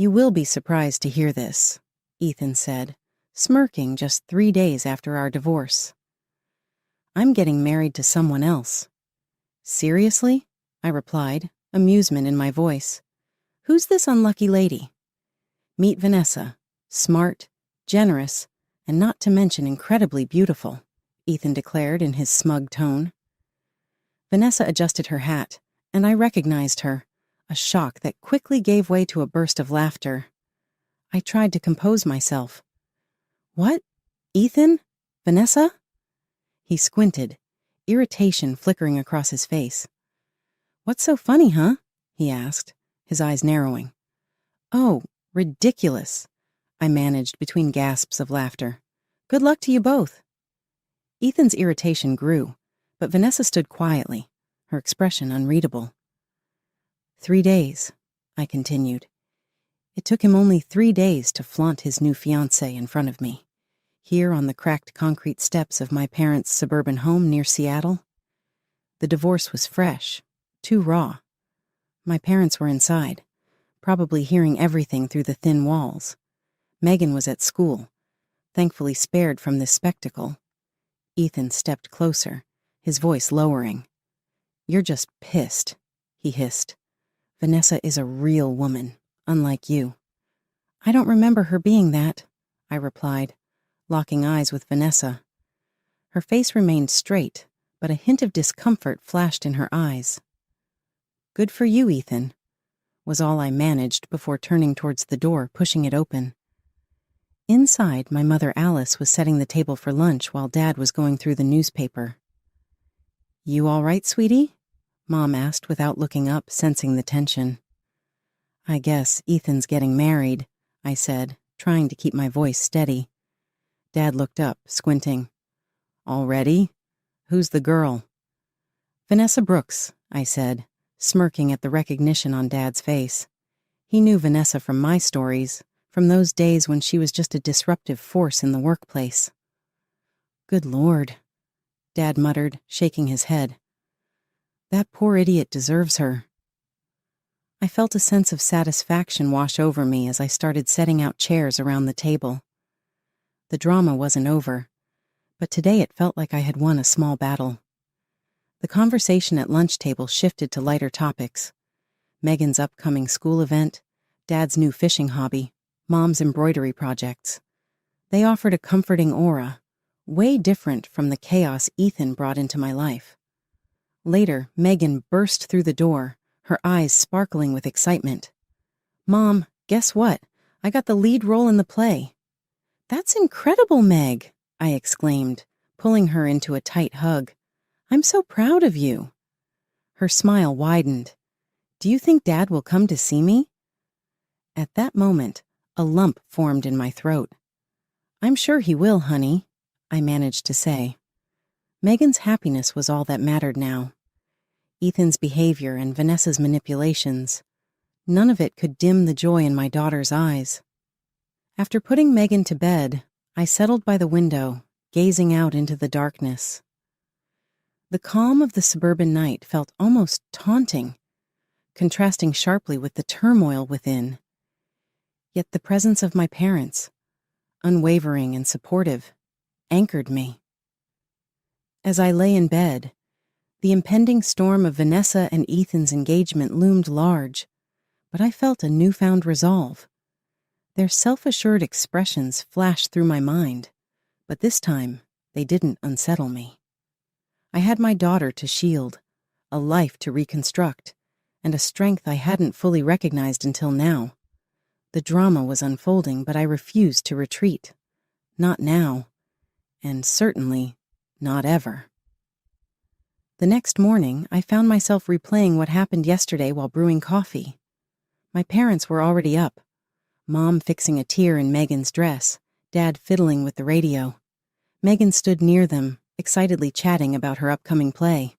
You will be surprised to hear this, Ethan said, smirking just 3 days after our divorce. I'm getting married to someone else. Seriously? I replied, amusement in my voice. Who's this unlucky lady? Meet Vanessa, smart, generous, and not to mention incredibly beautiful, Ethan declared in his smug tone. Vanessa adjusted her hat, and I recognized her, a shock that quickly gave way to a burst of laughter. I tried to compose myself. What? Ethan? Vanessa? He squinted, irritation flickering across his face. What's so funny, huh? He asked, his eyes narrowing. Oh, ridiculous, I managed between gasps of laughter. Good luck to you both. Ethan's irritation grew, but Vanessa stood quietly, her expression unreadable. 3 days, I continued. It took him only 3 days to flaunt his new fiancée in front of me, here on the cracked concrete steps of my parents' suburban home near Seattle. The divorce was fresh, too raw. My parents were inside, probably hearing everything through the thin walls. Megan was at school, thankfully spared from this spectacle. Ethan stepped closer, his voice lowering. You're just pissed, he hissed. Vanessa is a real woman, unlike you. I don't remember her being that, I replied, locking eyes with Vanessa. Her face remained straight, but a hint of discomfort flashed in her eyes. Good for you, Ethan, was all I managed before turning towards the door, pushing it open. Inside, my mother Alice was setting the table for lunch while Dad was going through the newspaper. You all right, sweetie? Mom asked without looking up, sensing the tension. I guess Ethan's getting married, I said, trying to keep my voice steady. Dad looked up, squinting. Already? Who's the girl? Vanessa Brooks, I said, smirking at the recognition on Dad's face. He knew Vanessa from my stories, from those days when she was just a disruptive force in the workplace. Good Lord, Dad muttered, shaking his head. That poor idiot deserves her. I felt a sense of satisfaction wash over me as I started setting out chairs around the table. The drama wasn't over, but today it felt like I had won a small battle. The conversation at lunch table shifted to lighter topics. Megan's upcoming school event, Dad's new fishing hobby, Mom's embroidery projects. They offered a comforting aura, way different from the chaos Ethan brought into my life. Later, Megan burst through the door, her eyes sparkling with excitement. Mom, guess what? I got the lead role in the play. That's incredible, Meg, I exclaimed, pulling her into a tight hug. I'm so proud of you. Her smile widened. Do you think Dad will come to see me? At that moment, a lump formed in my throat. I'm sure he will, honey, I managed to say. Megan's happiness was all that mattered now. Ethan's behavior and Vanessa's manipulations, none of it could dim the joy in my daughter's eyes. After putting Megan to bed, I settled by the window, gazing out into the darkness. The calm of the suburban night felt almost taunting, contrasting sharply with the turmoil within. Yet the presence of my parents, unwavering and supportive, anchored me. As I lay in bed, the impending storm of Vanessa and Ethan's engagement loomed large, but I felt a newfound resolve. Their self-assured expressions flashed through my mind, but this time they didn't unsettle me. I had my daughter to shield, a life to reconstruct, and a strength I hadn't fully recognized until now. The drama was unfolding, but I refused to retreat. Not now, and certainly not ever. The next morning, I found myself replaying what happened yesterday while brewing coffee. My parents were already up, Mom fixing a tear in Megan's dress, Dad fiddling with the radio. Megan stood near them, excitedly chatting about her upcoming play.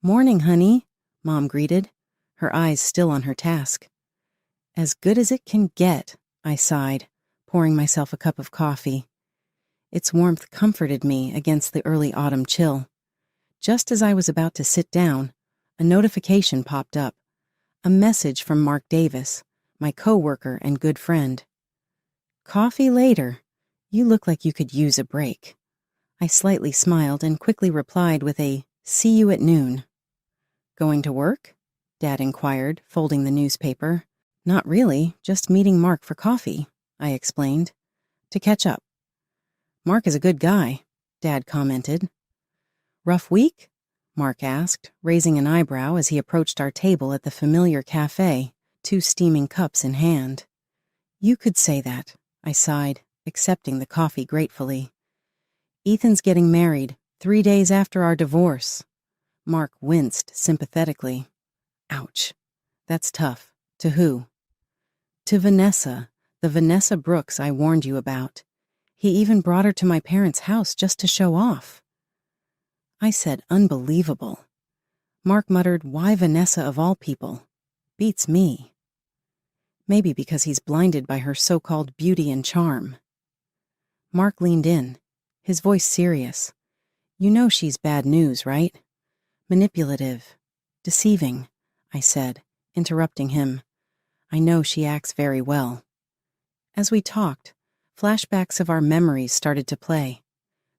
Morning, honey, Mom greeted, her eyes still on her task. As good as it can get, I sighed, pouring myself a cup of coffee. Its warmth comforted me against the early autumn chill. Just as I was about to sit down, a notification popped up. A message from Mark Davis, my coworker and good friend. "Coffee later. You look like you could use a break." I slightly smiled and quickly replied with a "see you at noon." "Going to work?" Dad inquired, folding the newspaper. "Not really, just meeting Mark for coffee," I explained. "To catch up." "Mark is a good guy," Dad commented. "Rough week?" Mark asked, raising an eyebrow as he approached our table at the familiar cafe, 2 steaming cups in hand. "You could say that," I sighed, accepting the coffee gratefully. "Ethan's getting married, 3 days after our divorce." Mark winced sympathetically. "Ouch. That's tough. To who?" "To Vanessa, the Vanessa Brooks I warned you about. He even brought her to my parents' house just to show off." I said, "Unbelievable." Mark muttered, "Why Vanessa of all people? Beats me." Maybe because he's blinded by her so-called beauty and charm. Mark leaned in, his voice serious. "You know she's bad news, right? Manipulative, deceiving," I said, interrupting him. "I know she acts very well." As we talked, flashbacks of our memories started to play.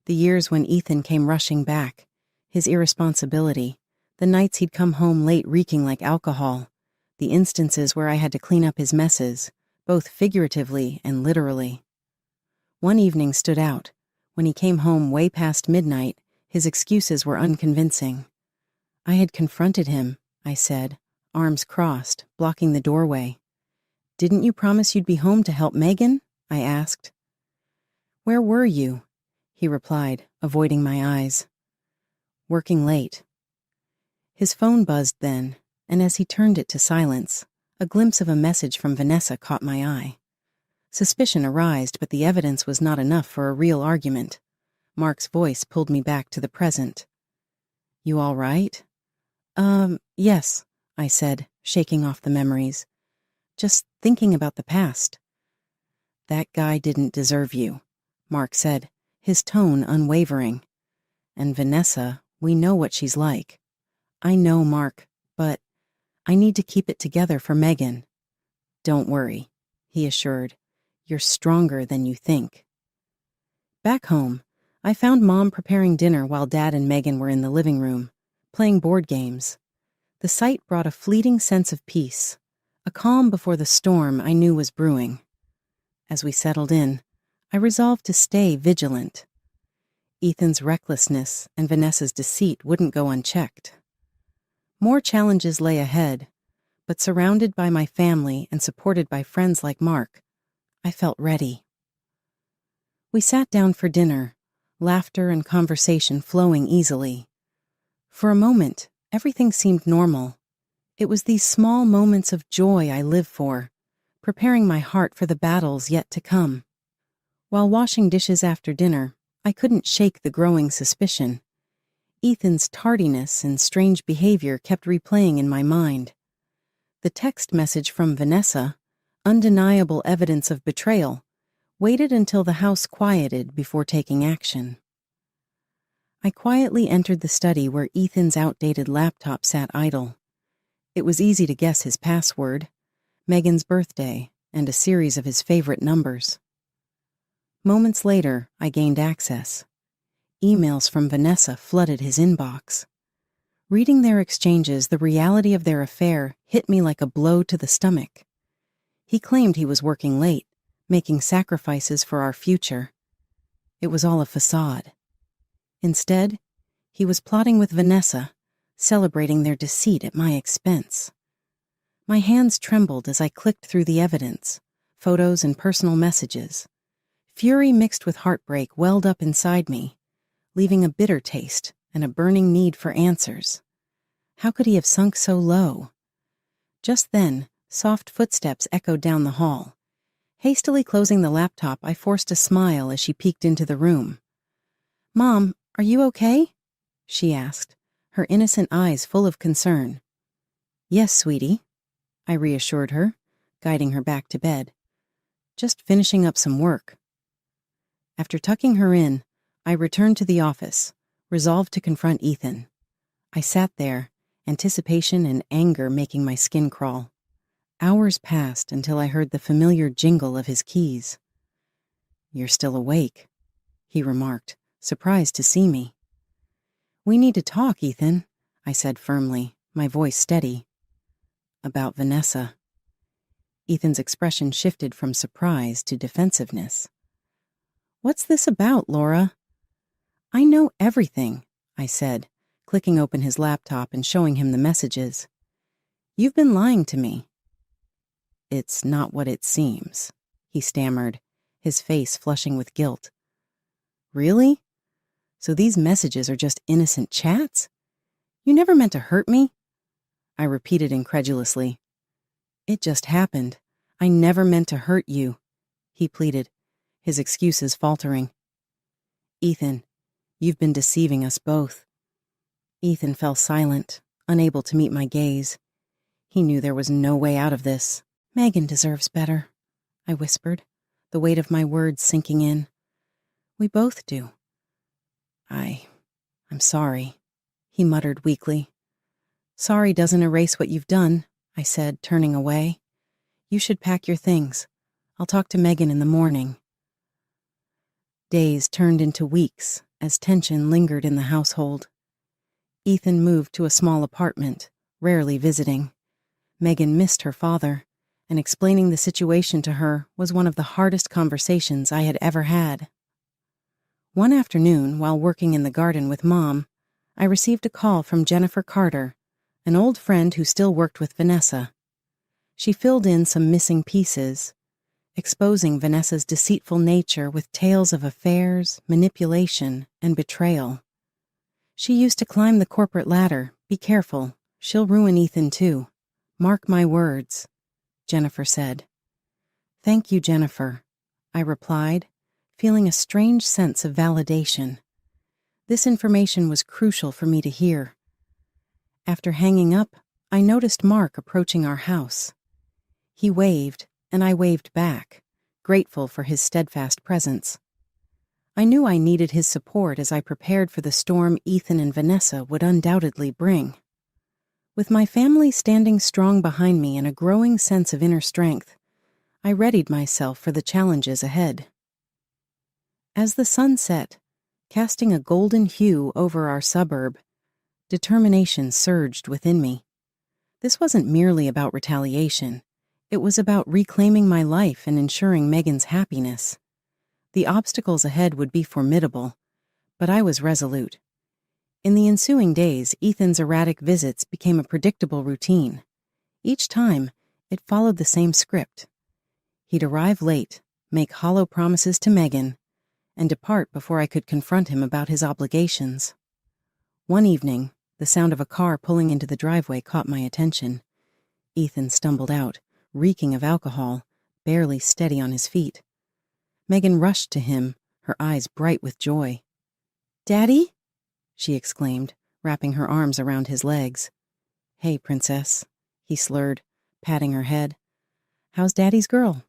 The years when Ethan came rushing back, his irresponsibility, the nights he'd come home late reeking like alcohol, the instances where I had to clean up his messes, both figuratively and literally. One evening stood out. When he came home way past midnight, his excuses were unconvincing. I had confronted him, I said, arms crossed, blocking the doorway. "Didn't you promise you'd be home to help Megan?" I asked. "Where were you?" he replied, avoiding my eyes. "Working late." His phone buzzed then, and as he turned it to silence, a glimpse of a message from Vanessa caught my eye. Suspicion arised, but the evidence was not enough for a real argument. Mark's voice pulled me back to the present. "You all right?" Yes," I said, shaking off the memories. "Just thinking about the past." "That guy didn't deserve you," Mark said, his tone unwavering. "And Vanessa, we know what she's like." "I know, Mark, but I need to keep it together for Megan." "Don't worry," he assured. "You're stronger than you think." Back home, I found Mom preparing dinner while Dad and Megan were in the living room, playing board games. The sight brought a fleeting sense of peace, a calm before the storm I knew was brewing. As we settled in, I resolved to stay vigilant. Ethan's recklessness and Vanessa's deceit wouldn't go unchecked. More challenges lay ahead, but surrounded by my family and supported by friends like Mark, I felt ready. We sat down for dinner, laughter and conversation flowing easily. For a moment, everything seemed normal. It was these small moments of joy I live for, preparing my heart for the battles yet to come. While washing dishes after dinner, I couldn't shake the growing suspicion. Ethan's tardiness and strange behavior kept replaying in my mind. The text message from Vanessa, undeniable evidence of betrayal, waited until the house quieted before taking action. I quietly entered the study where Ethan's outdated laptop sat idle. It was easy to guess his password, Megan's birthday, and a series of his favorite numbers. Moments later, I gained access. Emails from Vanessa flooded his inbox. Reading their exchanges, the reality of their affair hit me like a blow to the stomach. He claimed he was working late, making sacrifices for our future. It was all a facade. Instead, he was plotting with Vanessa, celebrating their deceit at my expense. My hands trembled as I clicked through the evidence, photos and personal messages. Fury mixed with heartbreak welled up inside me, leaving a bitter taste and a burning need for answers. How could he have sunk so low? Just then, soft footsteps echoed down the hall. Hastily closing the laptop, I forced a smile as she peeked into the room. "Mom, are you okay?" she asked, her innocent eyes full of concern. "Yes, sweetie," I reassured her, guiding her back to bed. "Just finishing up some work." After tucking her in, I returned to the office, resolved to confront Ethan. I sat there, anticipation and anger making my skin crawl. Hours passed until I heard the familiar jingle of his keys. "You're still awake," he remarked, surprised to see me. "We need to talk, Ethan," I said firmly, my voice steady. "About Vanessa." Ethan's expression shifted from surprise to defensiveness. "What's this about, Laura?" "I know everything," I said, clicking open his laptop and showing him the messages. "You've been lying to me." "It's not what it seems," he stammered, his face flushing with guilt. "Really? So these messages are just innocent chats? You never meant to hurt me?" I repeated incredulously. "It just happened. I never meant to hurt you," he pleaded, his excuses faltering. "Ethan, you've been deceiving us both." Ethan fell silent, unable to meet my gaze. He knew there was no way out of this. "Megan deserves better," I whispered, the weight of my words sinking in. "We both do." I'm sorry," he muttered weakly. "Sorry doesn't erase what you've done," I said, turning away. "You should pack your things. I'll talk to Megan in the morning." Days turned into weeks as tension lingered in the household. Ethan moved to a small apartment, rarely visiting. Megan missed her father, and explaining the situation to her was one of the hardest conversations I had ever had. One afternoon, while working in the garden with Mom, I received a call from Jennifer Carter, an old friend who still worked with Vanessa. She filled in some missing pieces, exposing Vanessa's deceitful nature with tales of affairs, manipulation, and betrayal. "She used to climb the corporate ladder. Be careful. She'll ruin Ethan too. Mark my words," Jennifer said. "Thank you, Jennifer," I replied, feeling a strange sense of validation. This information was crucial for me to hear. After hanging up, I noticed Mark approaching our house. He waved, and I waved back, grateful for his steadfast presence. I knew I needed his support as I prepared for the storm Ethan and Vanessa would undoubtedly bring. With my family standing strong behind me and a growing sense of inner strength, I readied myself for the challenges ahead. As the sun set, casting a golden hue over our suburb, determination surged within me. This wasn't merely about retaliation. It was about reclaiming my life and ensuring Megan's happiness. The obstacles ahead would be formidable, but I was resolute. In the ensuing days, Ethan's erratic visits became a predictable routine. Each time, it followed the same script. He'd arrive late, make hollow promises to Megan, and depart before I could confront him about his obligations. One evening, the sound of a car pulling into the driveway caught my attention. Ethan stumbled out, reeking of alcohol, barely steady on his feet. Megan rushed to him, her eyes bright with joy. "Daddy?" she exclaimed, wrapping her arms around his legs. "Hey, princess," he slurred, patting her head. "How's Daddy's girl?"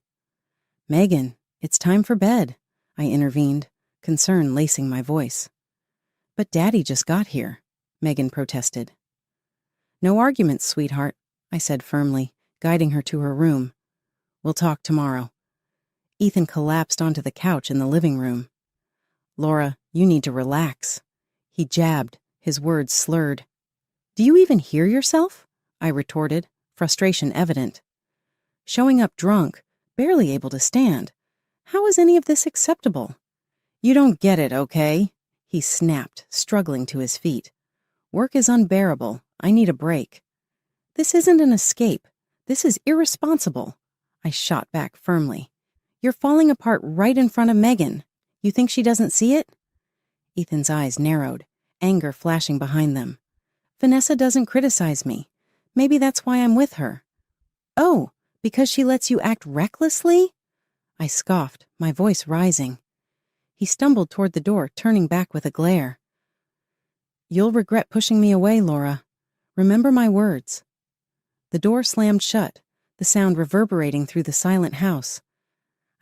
"Megan, it's time for bed," I intervened, concern lacing my voice. "But Daddy just got here," Megan protested. "No arguments, sweetheart," I said firmly, guiding her to her room. "We'll talk tomorrow." Ethan collapsed onto the couch in the living room. "Laura, you need to relax," he jabbed, his words slurred. "Do you even hear yourself?" I retorted, frustration evident. "Showing up drunk, barely able to stand. How is any of this acceptable?" "You don't get it, okay?" he snapped, struggling to his feet. "Work is unbearable. I need a break." "This isn't an escape. This is irresponsible," I shot back firmly. "You're falling apart right in front of Megan. You think she doesn't see it?" Ethan's eyes narrowed, anger flashing behind them. "Vanessa doesn't criticize me. Maybe that's why I'm with her." "Oh, because she lets you act recklessly?" I scoffed, my voice rising. He stumbled toward the door, turning back with a glare. "You'll regret pushing me away, Laura. Remember my words." The door slammed shut, the sound reverberating through the silent house.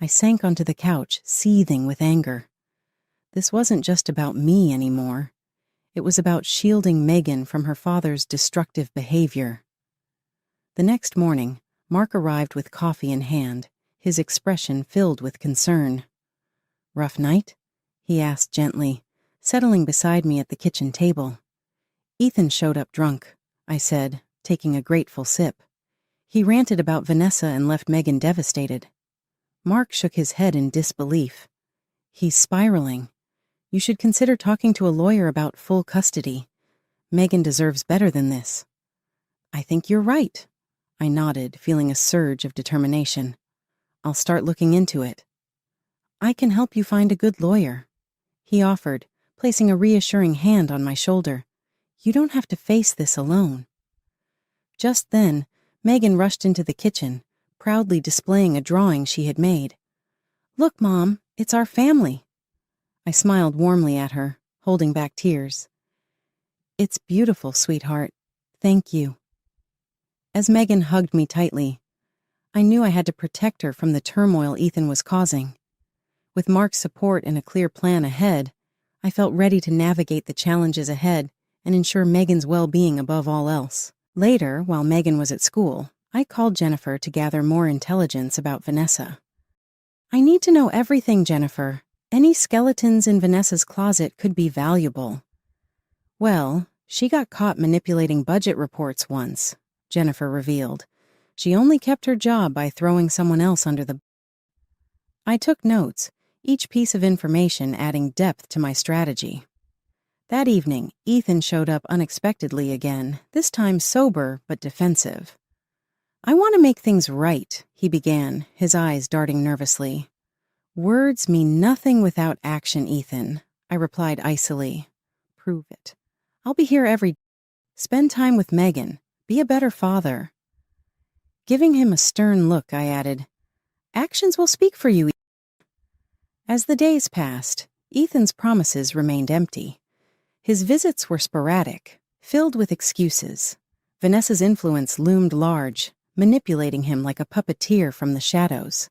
I sank onto the couch, seething with anger. This wasn't just about me anymore. It was about shielding Megan from her father's destructive behavior. The next morning, Mark arrived with coffee in hand, his expression filled with concern. "Rough night?" he asked gently, settling beside me at the kitchen table. "Ethan showed up drunk," I said, taking a grateful sip. "He ranted about Vanessa and left Megan devastated." Mark shook his head in disbelief. "He's spiraling. You should consider talking to a lawyer about full custody. Megan deserves better than this." "I think you're right," I nodded, feeling a surge of determination. "I'll start looking into it." "I can help you find a good lawyer," he offered, placing a reassuring hand on my shoulder. "You don't have to face this alone." Just then, Megan rushed into the kitchen, proudly displaying a drawing she had made. "Look, Mom, it's our family." I smiled warmly at her, holding back tears. "It's beautiful, sweetheart. Thank you." As Megan hugged me tightly, I knew I had to protect her from the turmoil Ethan was causing. With Mark's support and a clear plan ahead, I felt ready to navigate the challenges ahead and ensure Megan's well-being above all else. Later, while Megan was at school, I called Jennifer to gather more intelligence about Vanessa. "I need to know everything, Jennifer. Any skeletons in Vanessa's closet could be valuable." "Well, she got caught manipulating budget reports once," Jennifer revealed. "She only kept her job by throwing someone else under the..." I took notes, each piece of information adding depth to my strategy. That evening, Ethan showed up unexpectedly again, this time sober but defensive. "I want to make things right," he began, his eyes darting nervously. "Words mean nothing without action, Ethan," I replied icily. "Prove it. I'll be here every day. Spend time with Megan. Be a better father." Giving him a stern look, I added, "Actions will speak for you." As the days passed, Ethan's promises remained empty. His visits were sporadic, filled with excuses. Vanessa's influence loomed large, manipulating him like a puppeteer from the shadows.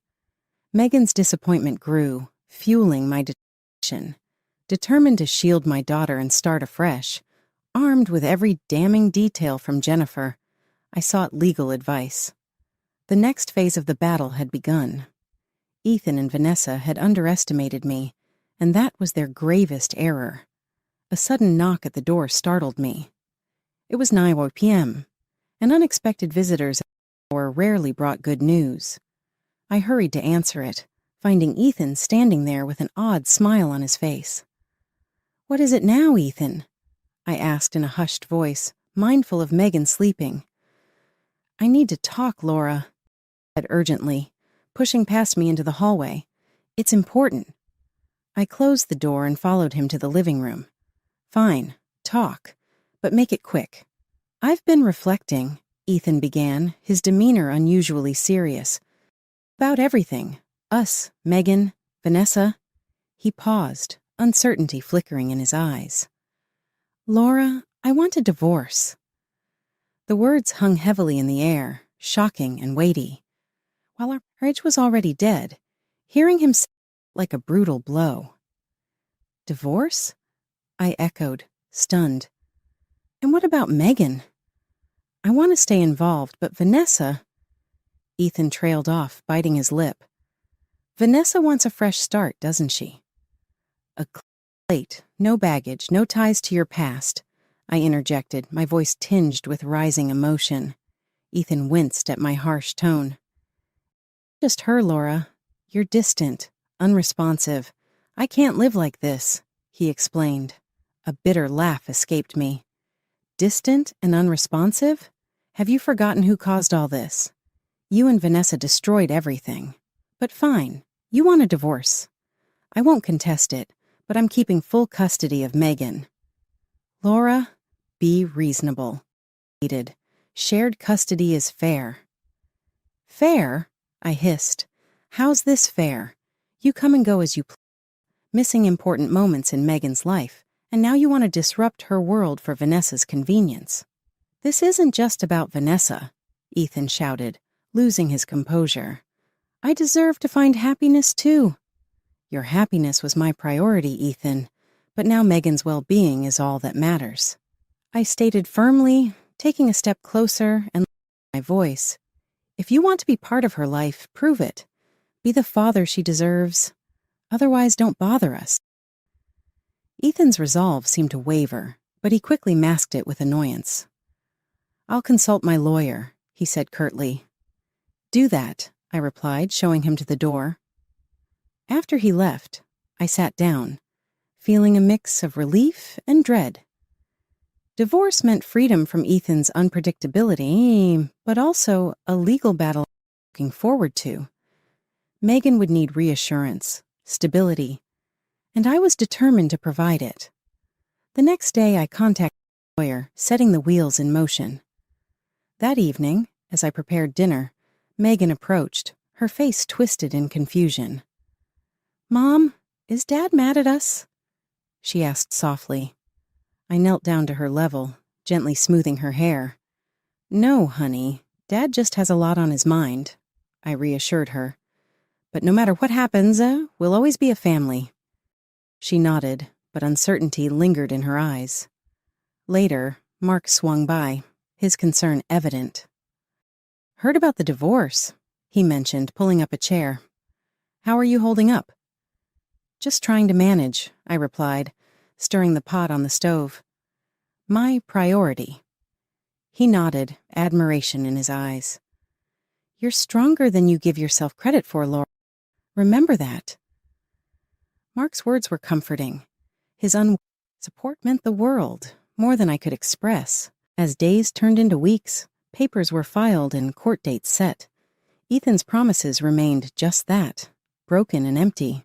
Megan's disappointment grew, fueling my determination. Determined to shield my daughter and start afresh, armed with every damning detail from Jennifer, I sought legal advice. The next phase of the battle had begun. Ethan and Vanessa had underestimated me, and that was their gravest error. A sudden knock at the door startled me. It was 9 p.m., and unexpected visitors at the hour rarely brought good news. I hurried to answer it, finding Ethan standing there with an odd smile on his face. "What is it now, Ethan?" I asked in a hushed voice, mindful of Megan sleeping. "I need to talk, Laura," he said urgently, pushing past me into the hallway. "It's important." I closed the door and followed him to the living room. "Fine, talk, but make it quick." "I've been reflecting," Ethan began, his demeanor unusually serious. "About everything. Us, Megan, Vanessa." He paused, uncertainty flickering in his eyes. "Laura, I want a divorce." The words hung heavily in the air, shocking and weighty. While our marriage was already dead, hearing him say it like a brutal blow. "Divorce?" I echoed, stunned. "And what about Megan?" "I want to stay involved, but Vanessa..." Ethan trailed off, biting his lip. "Vanessa wants a fresh start, doesn't she?" "A clean slate, no baggage, no ties to your past," I interjected, my voice tinged with rising emotion. Ethan winced at my harsh tone. "Just her, Laura. You're distant, unresponsive. I can't live like this," he explained. A bitter laugh escaped me. "Distant and unresponsive? Have you forgotten who caused all this? You and Vanessa destroyed everything. But fine, you want a divorce. I won't contest it, but I'm keeping full custody of Megan." "Laura, be reasonable." "Shared custody is fair." "Fair?" I hissed. "How's this fair? You come and go as you please, missing important moments in Megan's life, and now you want to disrupt her world for Vanessa's convenience." "This isn't just about Vanessa," Ethan shouted, losing his composure. "I deserve to find happiness too." "Your happiness was my priority, Ethan, but now Megan's well-being is all that matters," I stated firmly, taking a step closer and lowering my voice. If you want to be part of her life, prove it. Be the father she deserves. Otherwise, don't bother us. Ethan's resolve seemed to waver, but he quickly masked it with annoyance. I'll consult my lawyer, he said curtly. Do that, I replied, showing him to the door. After he left, I sat down, feeling a mix of relief and dread. Divorce meant freedom from Ethan's unpredictability, but also a legal battle looking forward to. Megan would need reassurance, stability, and I was determined to provide it. The next day, I contacted the lawyer, setting the wheels in motion. That evening, as I prepared dinner, Megan approached, her face twisted in confusion. Mom, is Dad mad at us? She asked softly. I knelt down to her level, gently smoothing her hair. No, honey, Dad just has a lot on his mind, I reassured her. But no matter what happens, we'll always be a family. She nodded, but uncertainty lingered in her eyes. Later, Mark swung by, his concern evident. Heard about the divorce, he mentioned, pulling up a chair. How are you holding up? Just trying to manage, I replied, stirring the pot on the stove. My priority. He nodded, admiration in his eyes. You're stronger than you give yourself credit for, Laura. Remember that. Mark's words were comforting. His support meant the world, more than I could express. As days turned into weeks, papers were filed and court dates set. Ethan's promises remained just that, broken and empty.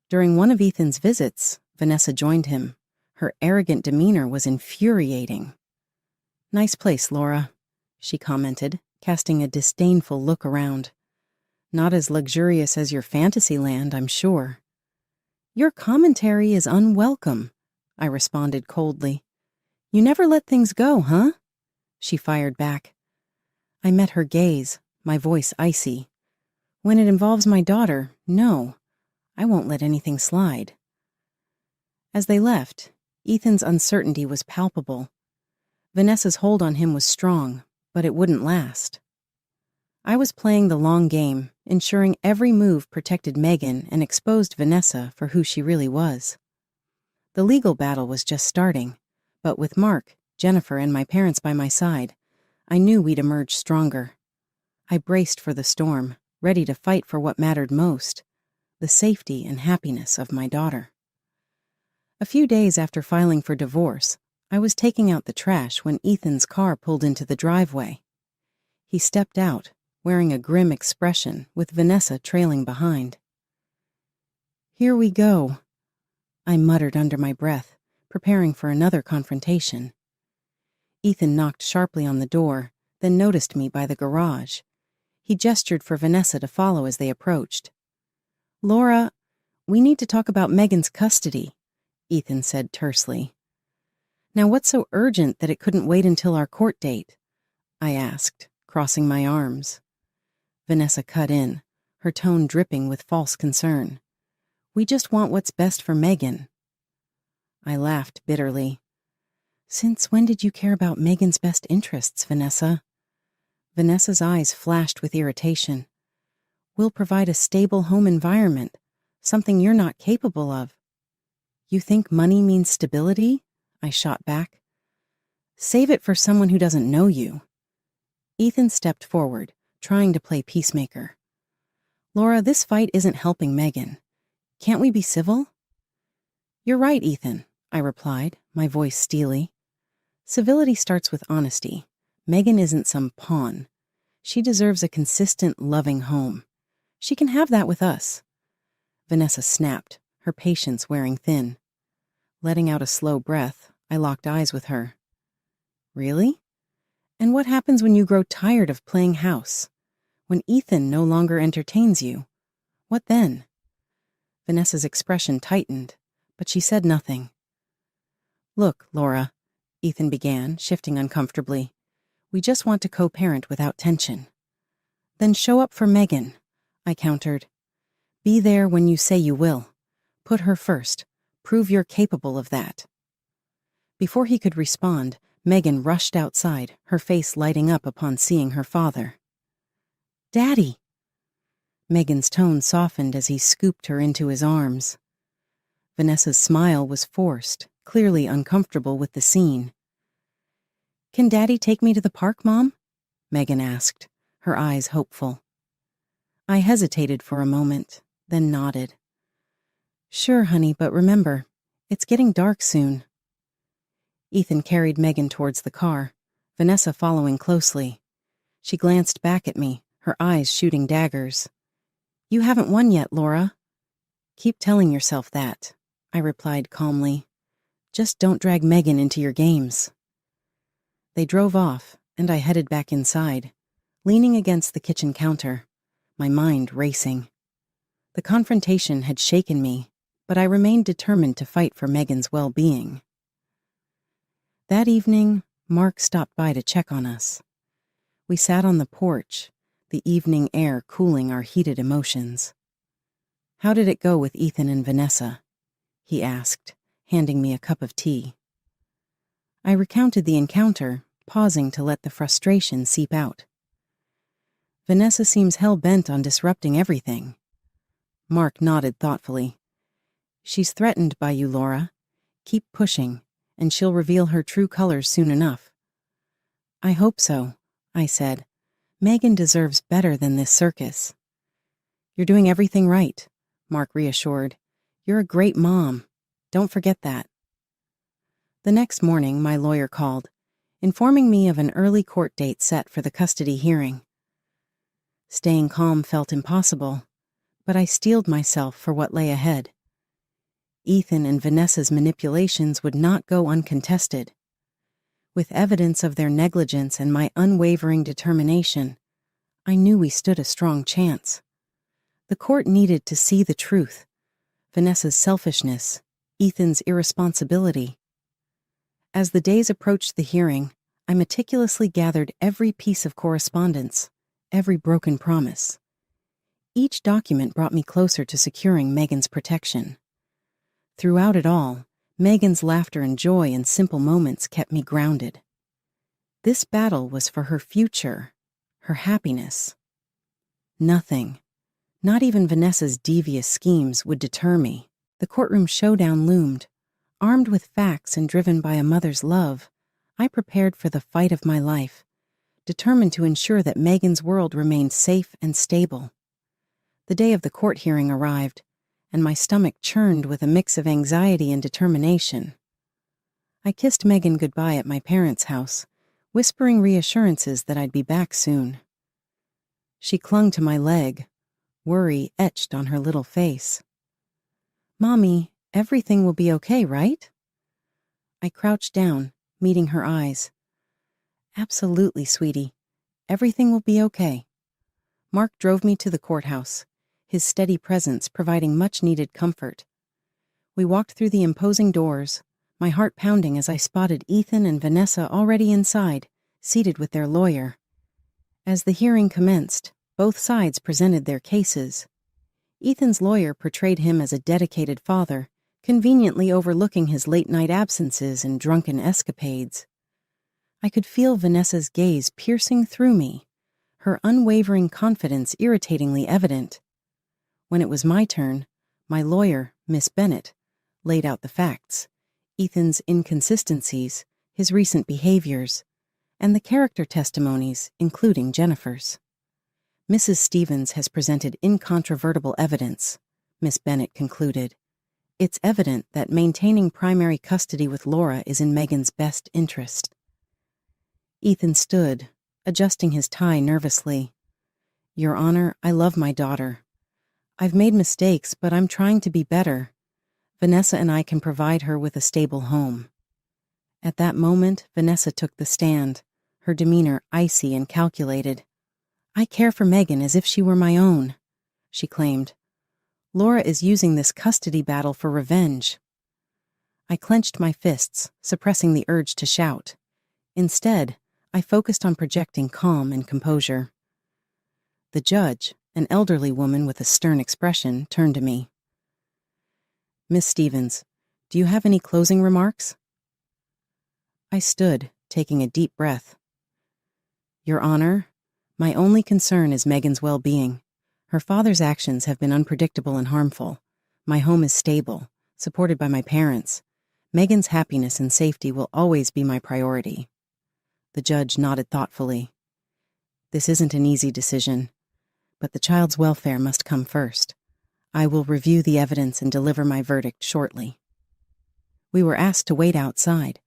During one of Ethan's visits, Vanessa joined him. Her arrogant demeanor was infuriating. Nice place, Laura, she commented, casting a disdainful look around. Not as luxurious as your fantasy land, I'm sure. Your commentary is unwelcome, I responded coldly. You never let things go, huh? She fired back. I met her gaze, my voice icy. When it involves my daughter, no, I won't let anything slide. As they left, Ethan's uncertainty was palpable. Vanessa's hold on him was strong, but it wouldn't last. I was playing the long game, ensuring every move protected Megan and exposed Vanessa for who she really was. The legal battle was just starting, but with Mark, Jennifer, and my parents by my side, I knew we'd emerge stronger. I braced for the storm, ready to fight for what mattered most, the safety and happiness of my daughter. A few days after filing for divorce, I was taking out the trash when Ethan's car pulled into the driveway. He stepped out, wearing a grim expression, with Vanessa trailing behind. Here we go, I muttered under my breath, preparing for another confrontation. Ethan knocked sharply on the door, then noticed me by the garage. He gestured for Vanessa to follow as they approached. Laura, we need to talk about Megan's custody, Ethan said tersely. Now what's so urgent that it couldn't wait until our court date? I asked, crossing my arms. Vanessa cut in, her tone dripping with false concern. We just want what's best for Megan. I laughed bitterly. Since when did you care about Megan's best interests, Vanessa? Vanessa's eyes flashed with irritation. We'll provide a stable home environment, something you're not capable of. You think money means stability? I shot back. Save it for someone who doesn't know you. Ethan stepped forward, trying to play peacemaker. Laura, this fight isn't helping Megan. Can't we be civil? You're right, Ethan, I replied, my voice steely. Civility starts with honesty. Megan isn't some pawn. She deserves a consistent, loving home. She can have that with us. Vanessa snapped, her patience wearing thin. Letting out a slow breath, I locked eyes with her. Really? And what happens when you grow tired of playing house? When Ethan no longer entertains you? What then? Vanessa's expression tightened, but she said nothing. Look, Laura, Ethan began, shifting uncomfortably. We just want to co-parent without tension. Then show up for Megan, I countered. Be there when you say you will. Put her first. Prove you're capable of that. Before he could respond, Megan rushed outside, her face lighting up upon seeing her father. Daddy! Megan's tone softened as he scooped her into his arms. Vanessa's smile was forced, clearly uncomfortable with the scene. Can Daddy take me to the park, Mom? Megan asked, her eyes hopeful. I hesitated for a moment, then nodded. Sure, honey, but remember, it's getting dark soon. Ethan carried Megan towards the car, Vanessa following closely. She glanced back at me, her eyes shooting daggers. You haven't won yet, Laura. Keep telling yourself that, I replied calmly. Just don't drag Megan into your games. They drove off, and I headed back inside, leaning against the kitchen counter, my mind racing. The confrontation had shaken me, but I remained determined to fight for Megan's well-being. That evening, Mark stopped by to check on us. We sat on the porch, the evening air cooling our heated emotions. How did it go with Ethan and Vanessa? He asked, handing me a cup of tea. I recounted the encounter, pausing to let the frustration seep out. Vanessa seems hell-bent on disrupting everything. Mark nodded thoughtfully. She's threatened by you, Laura. Keep pushing, and she'll reveal her true colors soon enough. I hope so, I said. Megan deserves better than this circus. You're doing everything right, Mark reassured. You're a great mom. Don't forget that. The next morning, my lawyer called, informing me of an early court date set for the custody hearing. Staying calm felt impossible, but I steeled myself for what lay ahead. Ethan and Vanessa's manipulations would not go uncontested. With evidence of their negligence and my unwavering determination, I knew we stood a strong chance. The court needed to see the truth, Vanessa's selfishness, Ethan's irresponsibility. As the days approached the hearing, I meticulously gathered every piece of correspondence, every broken promise. Each document brought me closer to securing Megan's protection. Throughout it all, Megan's laughter and joy in simple moments kept me grounded. This battle was for her future, her happiness. Nothing, not even Vanessa's devious schemes, would deter me. The courtroom showdown loomed. Armed with facts and driven by a mother's love, I prepared for the fight of my life, determined to ensure that Megan's world remained safe and stable. The day of the court hearing arrived, and my stomach churned with a mix of anxiety and determination. I kissed Megan goodbye at my parents' house, whispering reassurances that I'd be back soon. She clung to my leg, worry etched on her little face. Mommy, everything will be okay, right? I crouched down, meeting her eyes. Absolutely, sweetie. Everything will be okay. Mark drove me to the courthouse, his steady presence providing much-needed comfort. We walked through the imposing doors, my heart pounding as I spotted Ethan and Vanessa already inside, seated with their lawyer. As the hearing commenced, both sides presented their cases. Ethan's lawyer portrayed him as a dedicated father, conveniently overlooking his late-night absences and drunken escapades. I could feel Vanessa's gaze piercing through me, her unwavering confidence irritatingly evident. When it was my turn, my lawyer, Miss Bennett, laid out the facts, Ethan's inconsistencies, his recent behaviors, and the character testimonies, including Jennifer's. Mrs. Stevens has presented incontrovertible evidence, Miss Bennett concluded. It's evident that maintaining primary custody with Laura is in Megan's best interest. Ethan stood, adjusting his tie nervously. Your Honor, I love my daughter. I've made mistakes, but I'm trying to be better. Vanessa and I can provide her with a stable home. At that moment, Vanessa took the stand, her demeanor icy and calculated. I care for Megan as if she were my own, she claimed. Laura is using this custody battle for revenge. I clenched my fists, suppressing the urge to shout. Instead, I focused on projecting calm and composure. The judge, an elderly woman with a stern expression, turned to me. Miss Stevens, do you have any closing remarks? I stood, taking a deep breath. Your Honor, My only concern is Megan's well-being. Her father's actions have been unpredictable and harmful. My home is stable, supported by my parents. Megan's happiness and safety will always be my priority. The judge nodded thoughtfully. This isn't an easy decision, but the child's welfare must come first. I will review the evidence and deliver my verdict shortly. We were asked to wait outside.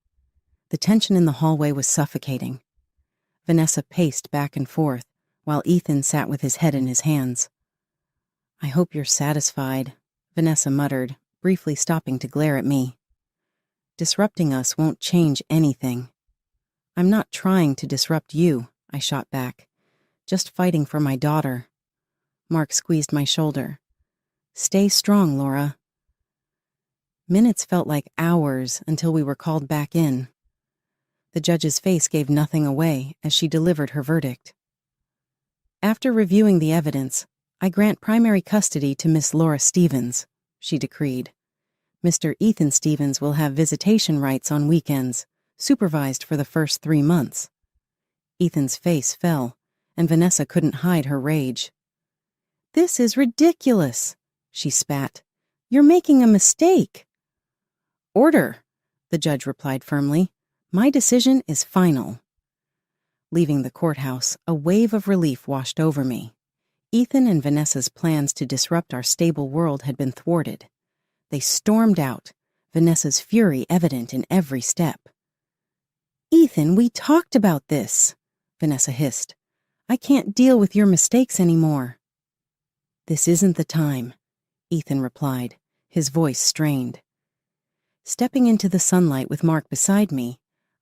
The tension in the hallway was suffocating. Vanessa paced back and forth, while Ethan sat with his head in his hands. I hope you're satisfied, Vanessa muttered, briefly stopping to glare at me. Disrupting us won't change anything. I'm not trying to disrupt you, I shot back. Just fighting for my daughter. Mark squeezed my shoulder. Stay strong, Laura. Minutes felt like hours until we were called back in. The judge's face gave nothing away as she delivered her verdict. After reviewing the evidence, I grant primary custody to Miss Laura Stevens, she decreed. Mr. Ethan Stevens will have visitation rights on weekends, supervised for the first 3 months. Ethan's face fell, and Vanessa couldn't hide her rage. This is ridiculous, she spat. You're making a mistake. Order, the judge replied firmly. My decision is final. Leaving the courthouse, a wave of relief washed over me. Ethan and Vanessa's plans to disrupt our stable world had been thwarted. They stormed out, Vanessa's fury evident in every step. Ethan, we talked about this, Vanessa hissed. I can't deal with your mistakes anymore. This isn't the time, Ethan replied, his voice strained. Stepping into the sunlight with Mark beside me,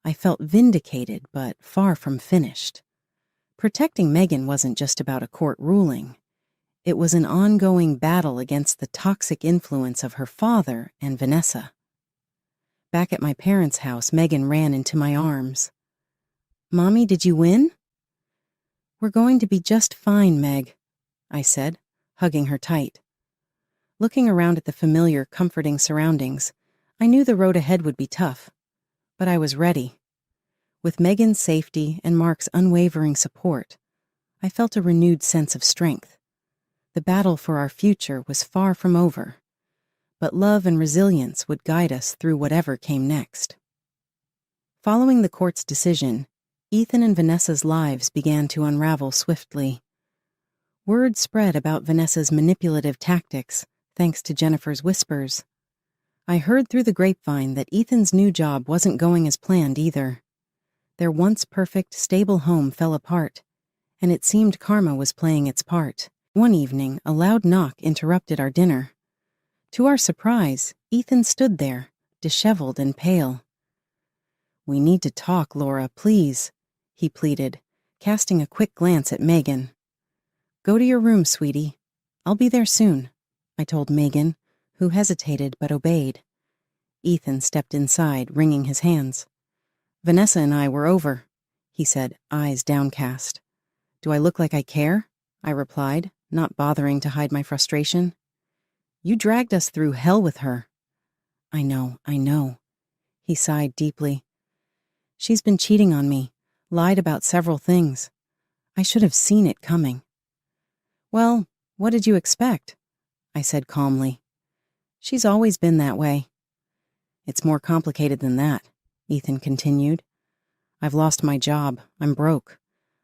I felt vindicated but far from finished. Protecting Megan wasn't just about a court ruling. It was an ongoing battle against the toxic influence of her father and Vanessa. Back at my parents' house, Megan ran into my arms. Mommy, did you win? We're going to be just fine, Meg, I said, hugging her tight. Looking around at the familiar, comforting surroundings, I knew the road ahead would be tough, but I was ready. With Megan's safety and Mark's unwavering support, I felt a renewed sense of strength. The battle for our future was far from over, but love and resilience would guide us through whatever came next. Following the court's decision, Ethan and Vanessa's lives began to unravel swiftly. Word spread about Vanessa's manipulative tactics, thanks to Jennifer's whispers. I heard through the grapevine that Ethan's new job wasn't going as planned either. Their once perfect, stable home fell apart, and it seemed karma was playing its part. One evening, a loud knock interrupted our dinner. To our surprise, Ethan stood there, disheveled and pale. We need to talk, Laura, please, he pleaded, casting a quick glance at Megan. Go to your room, sweetie. I'll be there soon, I told Megan, who hesitated but obeyed. Ethan stepped inside, wringing his hands. Vanessa and I were over, he said, eyes downcast. Do I look like I care? I replied, not bothering to hide my frustration. You dragged us through hell with her. I know. He sighed deeply. She's been cheating on me, lied about several things. I should have seen it coming. Well, what did you expect? I said calmly. She's always been that way. It's more complicated than that, Ethan continued. I've lost my job. I'm broke.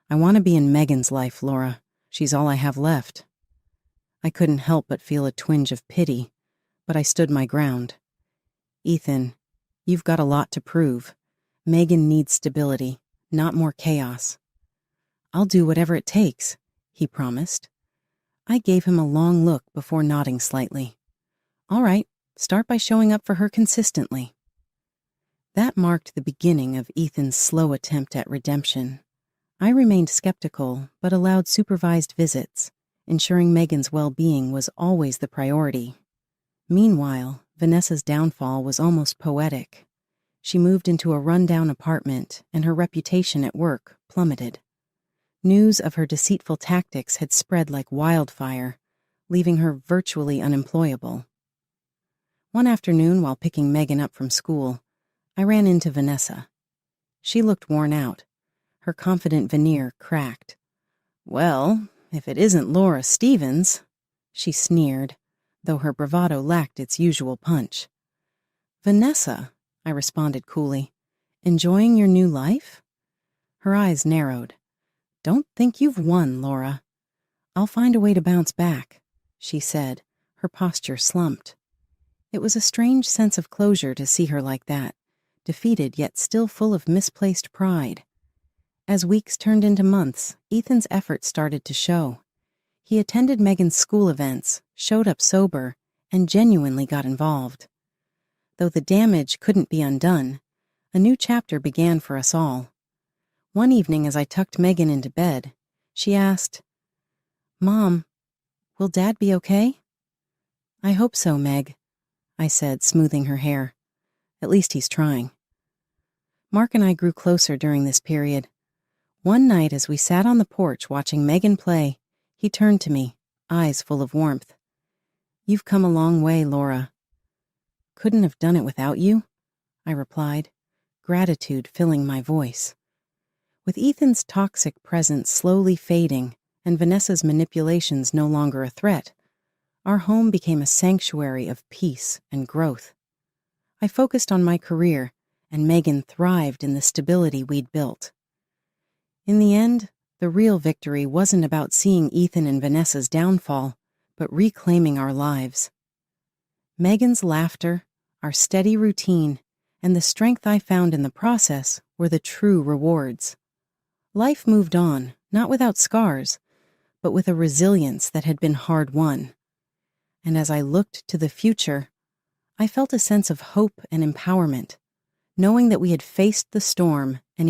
I want to be in Megan's life, Laura. She's all I have left. I couldn't help but feel a twinge of pity, but I stood my ground. Ethan, you've got a lot to prove. Megan needs stability, not more chaos. I'll do whatever it takes, he promised. I gave him a long look before nodding slightly. All right, start by showing up for her consistently. That marked the beginning of Ethan's slow attempt at redemption. I remained skeptical, but allowed supervised visits, ensuring Megan's well-being was always the priority. Meanwhile, Vanessa's downfall was almost poetic. She moved into a rundown apartment, and her reputation at work plummeted. News of her deceitful tactics had spread like wildfire, leaving her virtually unemployable. One afternoon, while picking Megan up from school, I ran into Vanessa. She looked worn out, her confident veneer cracked. Well, if it isn't Laura Stevens, she sneered, though her bravado lacked its usual punch. Vanessa, I responded coolly. Enjoying your new life? Her eyes narrowed. Don't think you've won, Laura. I'll find a way to bounce back, she said, her posture slumped. It was a strange sense of closure to see her like that, defeated yet still full of misplaced pride. As weeks turned into months, Ethan's efforts started to show. He attended Megan's school events, showed up sober, and genuinely got involved. Though the damage couldn't be undone, a new chapter began for us all. One evening as I tucked Megan into bed, she asked, "Mom, will Dad be okay?" "I hope so, Meg," I said, smoothing her hair. "At least he's trying." Mark and I grew closer during this period. One night as we sat on the porch watching Megan play, he turned to me, eyes full of warmth. "You've come a long way, Laura." "Couldn't have done it without you," I replied, gratitude filling my voice. With Ethan's toxic presence slowly fading and Vanessa's manipulations no longer a threat, our home became a sanctuary of peace and growth. I focused on my career, and Megan thrived in the stability we'd built. In the end, the real victory wasn't about seeing Ethan and Vanessa's downfall, but reclaiming our lives. Megan's laughter, our steady routine, and the strength I found in the process were the true rewards. Life moved on, not without scars, but with a resilience that had been hard-won. And as I looked to the future, I felt a sense of hope and empowerment, knowing that we had faced the storm and